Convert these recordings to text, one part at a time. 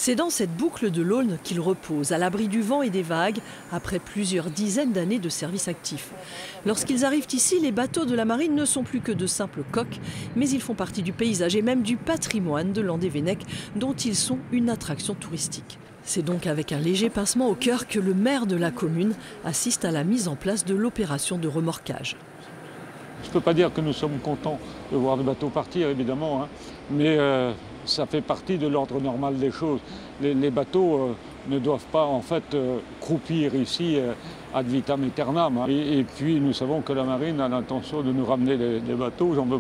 C'est dans cette boucle de l'Aulne qu'ils reposent, à l'abri du vent et des vagues, après plusieurs dizaines d'années de service actif. Lorsqu'ils arrivent ici, les bateaux de la marine ne sont plus que de simples coques, mais ils font partie du paysage et même du patrimoine de Landévennec, dont ils sont une attraction touristique. C'est donc avec un léger pincement au cœur que le maire de la commune assiste à la mise en place de l'opération de remorquage. Je ne peux pas dire que nous sommes contents de voir des bateaux partir, évidemment, hein, mais ça fait partie de l'ordre normal des choses. Les bateaux ne doivent pas en fait croupir ici ad vitam aeternam. Hein. Et puis nous savons que la marine a l'intention de nous ramener des bateaux. J'en veux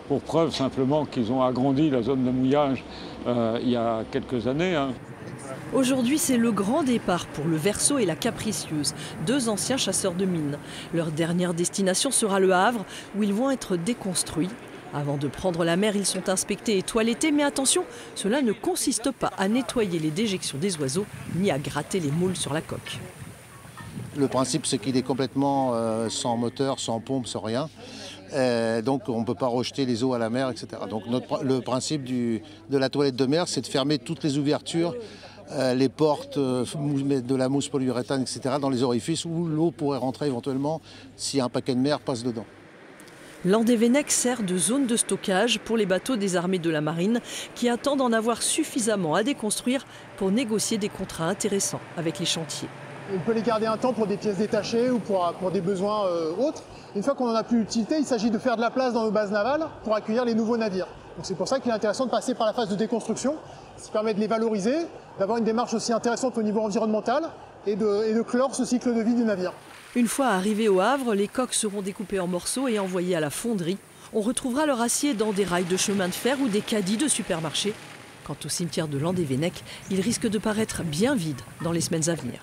pour preuve simplement qu'ils ont agrandi la zone de mouillage il y a quelques années. Hein. Aujourd'hui, c'est le grand départ pour le Verseau et la Capricieuse, deux anciens chasseurs de mines. Leur dernière destination sera le Havre, où ils vont être déconstruits. Avant de prendre la mer, ils sont inspectés et toilettés, mais attention, cela ne consiste pas à nettoyer les déjections des oiseaux, ni à gratter les moules sur la coque. Le principe, c'est qu'il est complètement sans moteur, sans pompe, sans rien. Donc on ne peut pas rejeter les eaux à la mer, etc. Donc le principe de la toilette de mer, c'est de fermer toutes les ouvertures, les portes, mettre de la mousse polyuréthane, etc. dans les orifices où l'eau pourrait rentrer éventuellement si un paquet de mer passe dedans. Landévennec sert de zone de stockage pour les bateaux des armées de la marine qui attendent d'en avoir suffisamment à déconstruire pour négocier des contrats intéressants avec les chantiers. On peut les garder un temps pour des pièces détachées ou pour des besoins autres. Une fois qu'on n'en a plus l'utilité, il s'agit de faire de la place dans nos bases navales pour accueillir les nouveaux navires. C'est pour ça qu'il est intéressant de passer par la phase de déconstruction, ce qui permet de les valoriser, d'avoir une démarche aussi intéressante au niveau environnemental et de clore ce cycle de vie du navire. Une fois arrivés au Havre, les coques seront découpées en morceaux et envoyées à la fonderie. On retrouvera leur acier dans des rails de chemin de fer ou des caddies de supermarché. Quant au cimetière de Landévennec, il risque de paraître bien vide dans les semaines à venir.